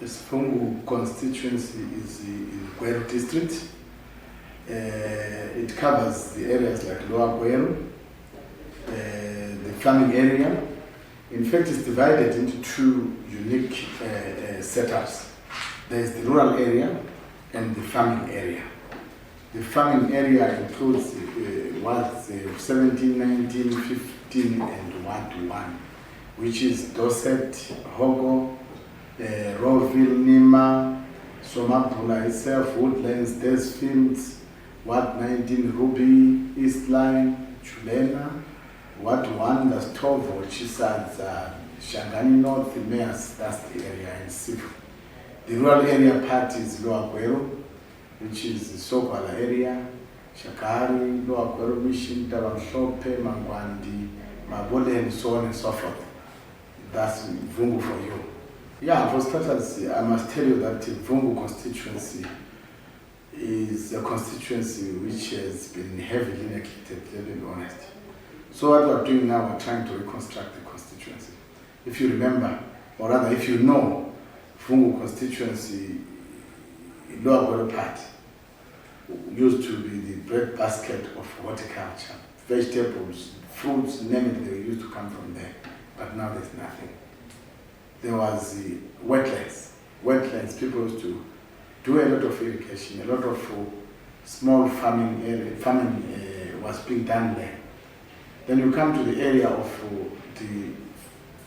This Vungu constituency is in Gweru district. It covers the areas like Lower Gweru, the farming area. In fact, it's divided into two unique setups. There is the rural area and the farming area. The farming area includes wards 17, 19, 15, and Ward 1, which is Dorset, Hogo, Roville, Nima, Somapula itself, Woodlands, Desfields, Ward 19, Ruby, East Line, Chulena, Ward 1, that's Tovo, Chisad, Shangani North, Meas, that's the area in Sifu. The rural area part is Lower Gweru, which is the Sokwala area, Shakari, Lower Gweru Mission, Tabamshope, Mangwandi, Mabole, and so on and so forth. That's Vungu for you. Yeah, for starters, I must tell you that the Vungu constituency is a constituency which has been heavily neglected, to be honest. So what we're doing now, we're trying to reconstruct the constituency. If you remember, or rather if you know, Vungu constituency, Lower Gweru part, used to be the breadbasket of horticulture, vegetables, fruits, name it, they used to come from there. But now there's nothing. There was the wetlands. Wetlands, people used to do a lot of irrigation, a lot of small farming was being done there. Then you come to the area of the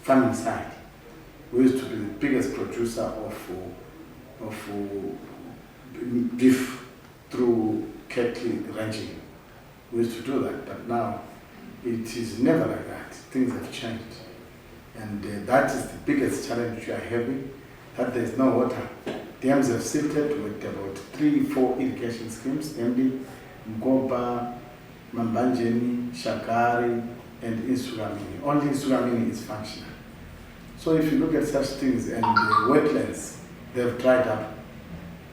farming side. We used to be the biggest producer of beef through cattle ranching. We used to do that, but now it is never like that. Things have changed. And that is the biggest challenge we are having, that there is no water. Dams have silted with about 3-4 irrigation schemes, namely Mgoba, Mambanjeni, Shakari, and Insuramini. Only Insuramini is functional. So if you look at such things, and the wetlands, they've dried up.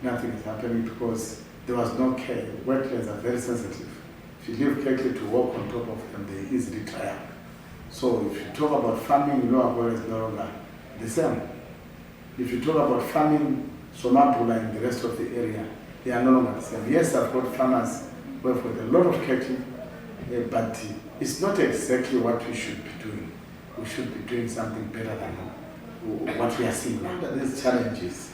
Nothing is happening because there was no care. Wetlands are very sensitive. If you leave carefully to walk on top of them, they easily dry up. So if you talk about farming, Lower Gweru is no longer the same. If you talk about farming, Somapula and the rest of the area, they are no longer the same. Yes, I've got farmers who have got a lot of cattle, but it's not exactly what we should be doing. We should be doing something better than what we are seeing now. Under these challenges,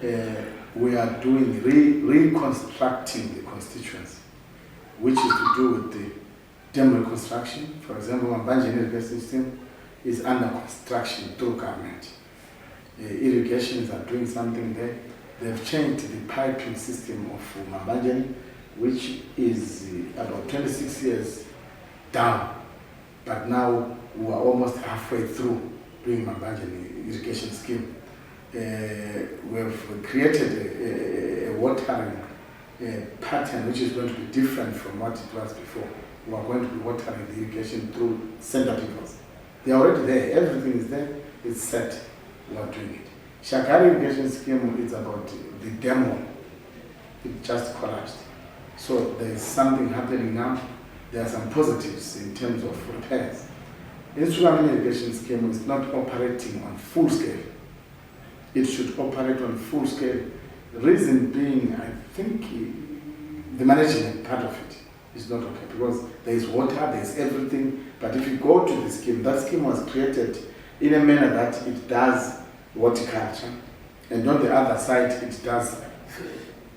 we are doing reconstructing the constituency, which is to do with the dam reconstruction. For example, Mambanjeni irrigation system is under construction through government. Irrigations are doing something there. They've changed the piping system of Mambanjeni, which is about 26 years down. But now we are almost halfway through doing Mambanjeni irrigation scheme. We've created a watering pattern which is going to be different from what it was before. We are going to be watering the irrigation through center pivers. They are already there, everything is there, it's set, we are doing it. Shakari irrigation scheme is about the demo, it just collapsed. So there is something happening now, there are some positives in terms of repairs. Instrument irrigation scheme is not operating on full scale. It should operate on full scale. The reason being, I think the management part of it is not okay because there is water, there is everything. But if you go to the scheme, that scheme was created in a manner that it does horticulture, and on the other side it does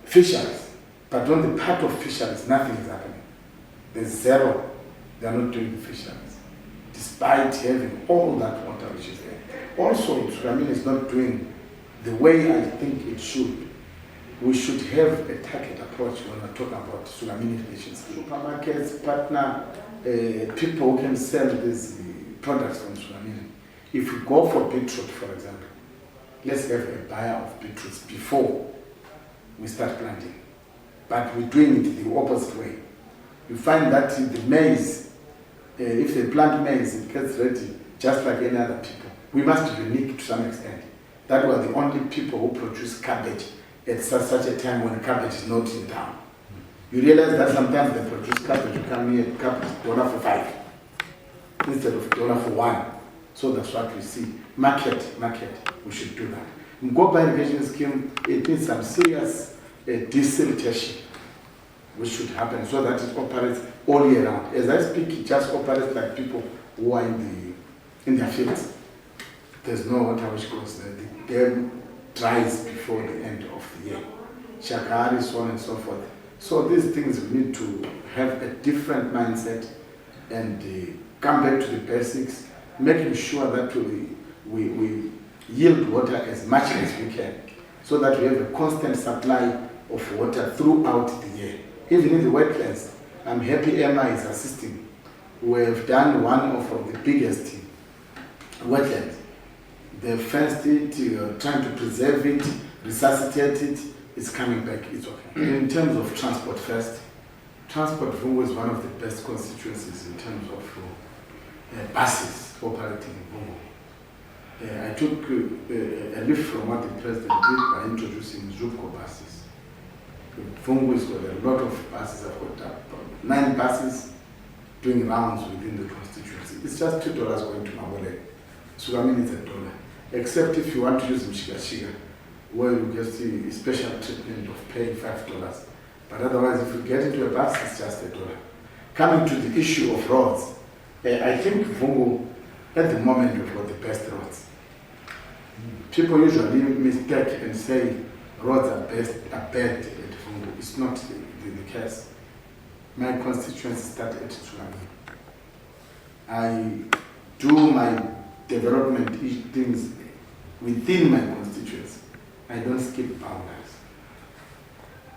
fisheries. But on the part of fisheries, nothing is happening. There's zero. They are not doing fisheries, despite having all that water which is there. Also, Sugamini is not doing the way I think it should. We should have a target approach when we're talking about Sugamini relations. Supermarkets, partner, people who can sell these products from Sugamini. If we go for beetroot, for example, let's have a buyer of beetroots before we start planting. But we're doing it the opposite way. You find that the maize, if they plant maize, it gets ready just like any other people. We must be unique to some extent. That were the only people who produce cabbage at such a time when cabbage is not in town. You realize that sometimes they produce cabbage, you come here, cabbage $1 for 5 instead of $1 for 1. So that's what we see. Market, we should do that. Mgopa irrigation scheme, it needs some serious desiltation, which should happen so that it operates all year round. As I speak, it just operates like people who are in their fields. There's no water which goes there. The dam dries before the end of the year. Shakari, so on and so forth. So these things we need to have a different mindset and come back to the basics, making sure that we yield water as much as we can, so that we have a constant supply of water throughout the year. Even in the wetlands, I'm happy Emma is assisting. We have done one of the biggest wetlands. They fenced it, trying to preserve it, resuscitate it. It's coming back, it's okay. In terms of transport first, transport Vungu is one of the best constituencies in terms of buses operating in Vungu. I took a leaf from what the president did by introducing Zupco buses. Vungu has got a lot of buses. I've got 9 buses doing rounds within the constituency. It's just $2 going to Mabole. So I mean it's $1. Except if you want to use Mshikashika, where you get the special treatment of paying $5. But otherwise, if you get into a bus, it's just $1. Coming to the issue of roads, I think Vungu, at the moment, we've got the best roads. People usually mistake and say roads are bad at Vungu. It's not the case. My constituency started at Tsunami. I do my development things within my constituency. I don't skip boundaries.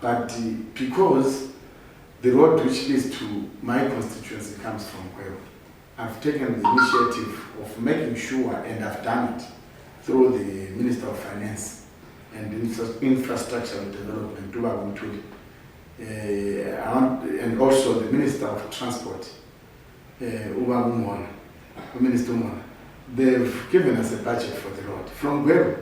But because the road which leads to my constituency comes from Kweo, I've taken the initiative of making sure, and I've done it through the Minister of Finance and Infrastructure Development, and also the Minister of Transport, Minister Umona. They've given us a budget for the road from Kweo,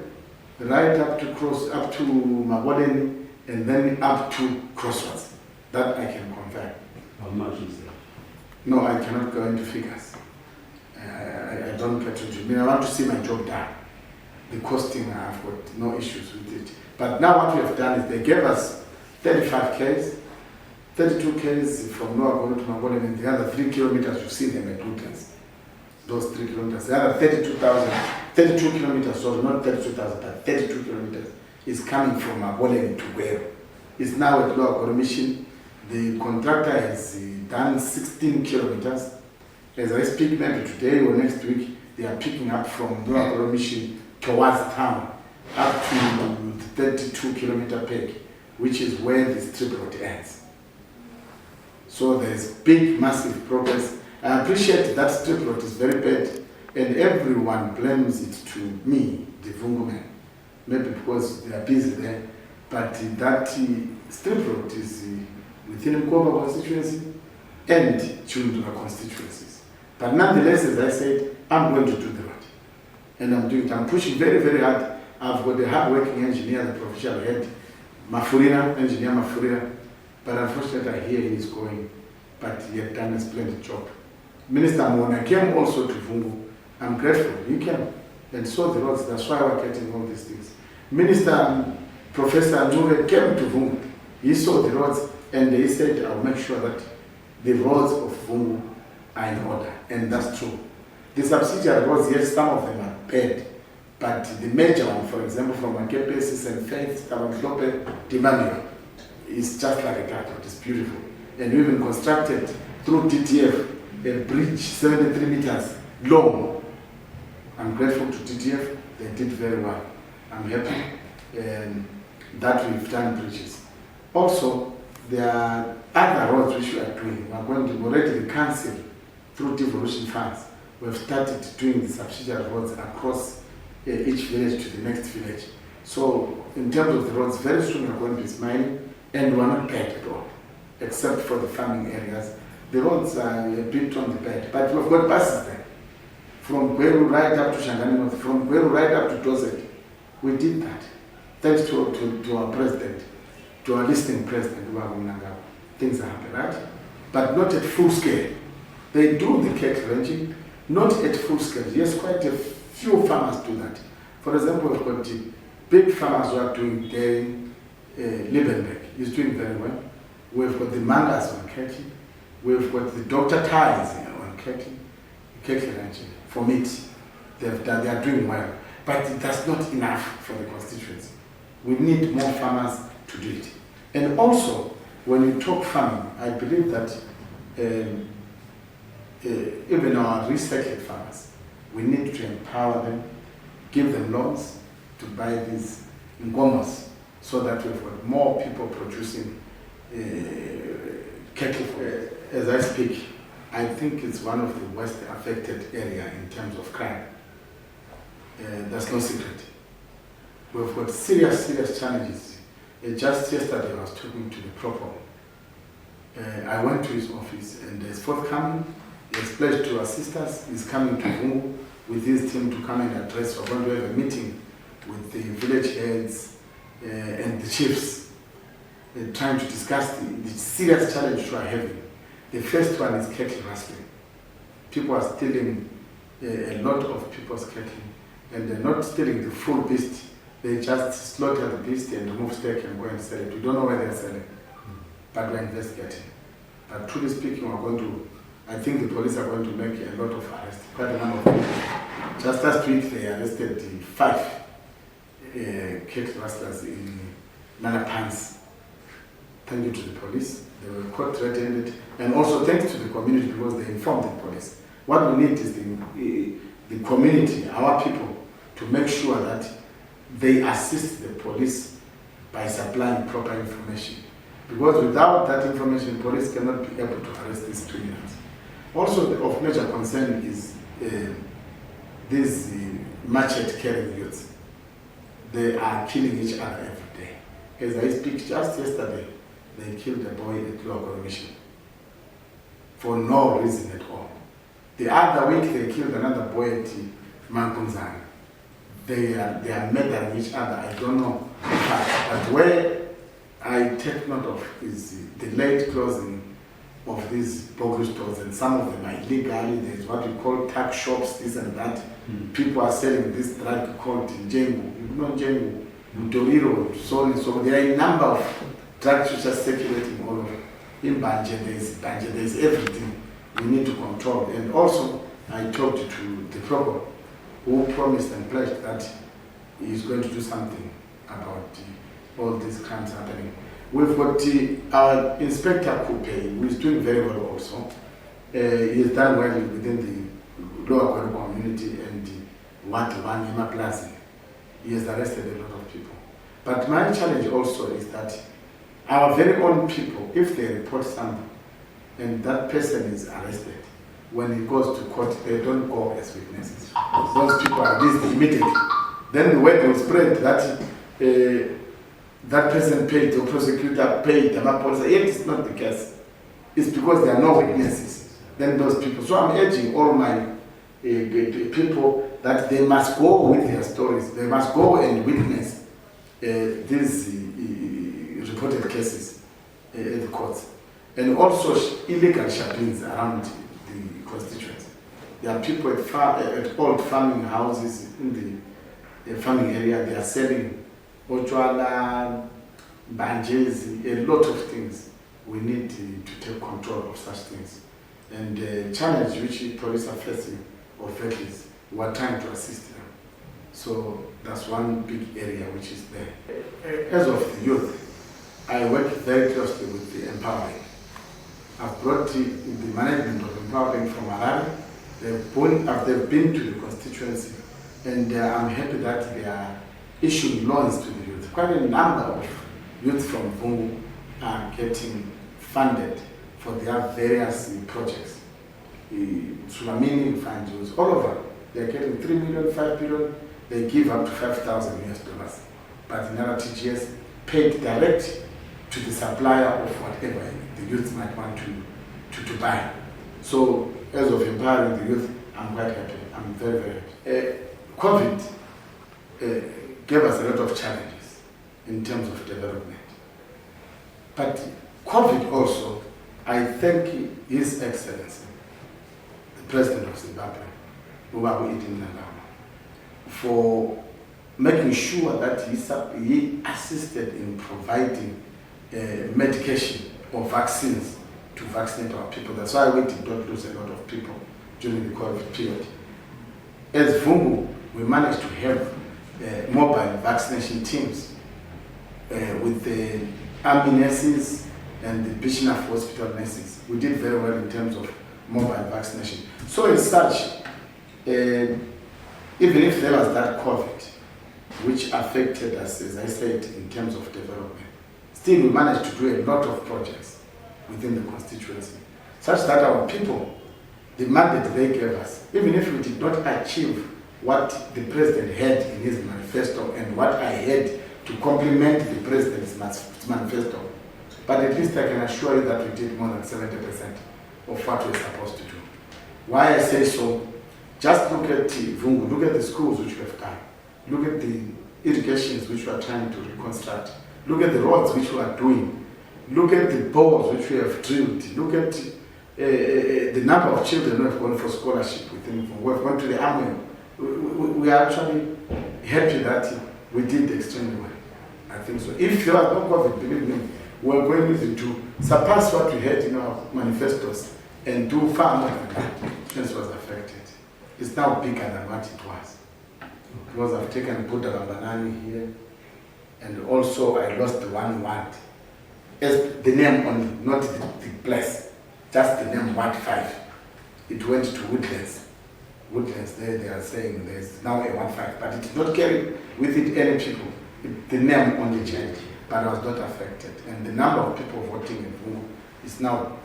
right up to Maboleni, and then up to Crossroads. That I can confirm. How much is that? No, I cannot go into figures. I don't get into it. I mean, I want to see my job done. The costing, I've got no issues with it. But now what we have done is they gave us 35 Ks, 32 Ks from Noah to Maboleni, and the other 3 kilometers, you see them at Woodlands. Those 3 kilometers. The other 32 kilometers, so not 32,000, but 32 kilometers is coming from Maboleni to Kweo. It's now at Lower Mission. The contractor has done 16 kilometers. As I speak, maybe today or next week, they are picking up from Lower Mission towards town, up to the 32-kilometer peg, which is where the strip road ends. So there's big, massive progress. I appreciate that strip road is very bad, and everyone blames it to me, the Vungu man. Maybe because they are busy there, but that strip road is within Mkoba constituency and Chundura constituencies. But nonetheless, as I said, I'm going to do the road. And I'm doing it. I'm pushing very, very hard. I've got a hard-working engineer, the provincial head, engineer Mafurina, but unfortunately I hear he's going, but he had done a splendid job. Minister Mona came also to Vungu. I'm grateful. He came and saw the roads. That's why we're getting all these things. Minister Professor Nure came to Vungu. He saw the roads and he said, I'll make sure that the roads of Vungu are in order. And that's true. The subsidiary roads, yes, some of them are bad. But the major one, for example, from Makepesis and Faith, Tabanklope, Dimania, is just like a cat. It's beautiful. And we even constructed through DTF a bridge 73 meters long. I'm grateful to DTF. They did very well. I'm happy that we've done bridges. Also, there are other roads which we are doing. We are going to already the council through devolution funds. We've started doing the subsidiary roads across each village to the next village. So, in terms of the roads, very soon we're going to be smiling, and we're not bad at all, except for the farming areas. The roads are a bit on the bed, but we've got buses there. From Gweru right up to Shangani North, from Gweru right up to Dozet. We did that. Thanks to our president, to our listening president, things are happening, right? But not at full scale. They do the cake ranching, not at full scale. Yes, quite a few farmers do that. For example, we've got big farmers who are doing dairy. Liebenberg is doing very well. We've got the mangas on cattle. We've got the Dr. Ties on cattle ranching for meat. They are doing well. But that's not enough for the constituency. We need more farmers to do it. And also, when you talk farming, I believe that even our recycled farmers, we need to empower them, give them loans to buy these ngomos, so that we've got more people producing cattle. As I speak, I think it's one of the worst affected area in terms of crime. That's no secret. We've got serious challenges. Just yesterday I was talking to the Propo. I went to his office and he's forthcoming. He's pledged to assist us. He's coming to Vungu with his team to come and address. We're going to have a meeting with the village heads and the chiefs, trying to discuss the serious challenge we are having. The first one is cattle rustling. People are stealing a lot of people's cattle, and they're not stealing the full beast. They just slaughter the beast and remove steak and go and sell it. We don't know where they're selling, but we're investigating. But truly speaking, I think the police are going to make a lot of arrests, quite a number of people. Just last week, they arrested 5 cattle rustlers in Nanapans. Thank you to the police. They were caught red-handed, and also thanks to the community because they informed the police. What we need is the community, our people, to make sure that they assist the police by supplying proper information. Because without that information, police cannot be able to arrest these criminals. Also, of major concern is these machete carrying youths. They are killing each other every day. As I speak, just yesterday, they killed a boy at Local Mission for no reason at all. The other week, they killed another boy at Mankunzana. They are murdering each other. I don't know. But where I take note of is the late closing of these bogus stores, and some of them are illegally. There's what we call tuck shops, this and that. People are selling this drug called Jengu. You know Jengu, Mtoriro, so and so. There are a number of drugs which are circulating all over. In Banje, there's everything we need to control. And also, I talked to the Proco, who promised and pledged that he is going to do something about all these crimes happening. We've got our Inspector Coupe, who is doing very well also. He has done well within the lower community and Wat Wanyama Plaza. He has arrested a lot of people. But my challenge also is that our very own people, if they report something and that person is arrested, when he goes to court, they don't go as witnesses. Those people are released immediately. Then the word will spread that that person paid, the prosecutor paid, yet it's not the case. It's because there are no witnesses. Then those people. So I'm urging all my people that they must go with their stories. They must go and witness these reported cases at the courts. And also illegal shoppings around the constituency. There are people at old farming houses in the farming area. They are selling ochwala, banjezi, a lot of things. We need to take control of such things. And the challenge which police are facing of vehicles, we are trying to assist them. So that's one big area which is there. As of the youth, I work very closely with the Empowering. I've brought the management of Empowering from Harare. They've been to the constituency, and I'm happy that they are issuing loans to the youth. Quite a number of youth from Vungu are getting funded for their various projects. Sulamini, Fanjus, all over. They're getting 3 million, 5 billion. They give up to $5,000. But in other TGS, paid direct to the supplier of whatever the youth might want to buy. So, as of empowering the youth, I'm quite happy. I'm very, very happy. COVID gave us a lot of challenges in terms of development. But COVID also, I thank His Excellency, the President of Zimbabwe, Mugabe Idi Nangama, for making sure that he assisted in providing medication or vaccines to vaccinate our people. That's why we did not lose a lot of people during the COVID period. As Vungu, we managed to have mobile vaccination teams with the army nurses and the Bishnaf hospital nurses. We did very well in terms of mobile vaccination. So as such, even if there was that COVID, which affected us, as I said, in terms of development, still we managed to do a lot of projects within the constituency, such that our people, the mandate they gave us, even if we did not achieve what the president had in his manifesto and what I had to complement the president's manifesto, but at least I can assure you that we did more than 70% of what we're supposed to do. Why I say so, just look at Vungu, look at the schools which we have done, look at the irrigations which we are trying to reconstruct, look at the roads which we are doing, look at the bores which we have drilled, look at the number of children who have gone for scholarship within Vungu. We have gone to the army. We are actually happy that we did extremely well. I think so. If there was no COVID, believe me, we are going to surpass what we had in our manifestos and do far more than that. This was affected. It's now bigger than what it was. Because I've taken Buddha Rambanani here, and also I lost the one ward. As the name only, not the place, just the name Ward 5. It went to Woodlands. Woodlands, there they are saying there's now a 1-5, but it did not carry with it any people. The name only changed, but I was not affected. And the number of people voting in Vungu is now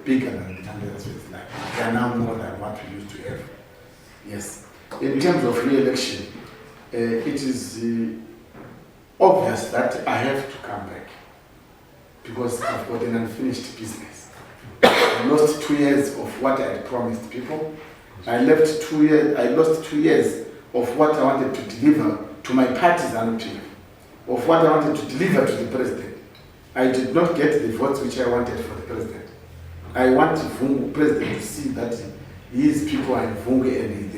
bigger than the numbers with like. They are now more than what we used to have. Yes. In terms of re-election, it is obvious that I have to come back because I've got an unfinished business. I lost 2 years of what I had promised people. I lost 2 years of what I wanted to deliver to my partisan people, of what I wanted to deliver to the president. I did not get the votes which I wanted for the president. I want the Vungu president to see that his people are in Vungu and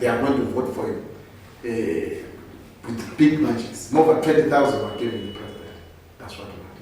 they are going to vote for him with big margins. More than 20,000 were given the president.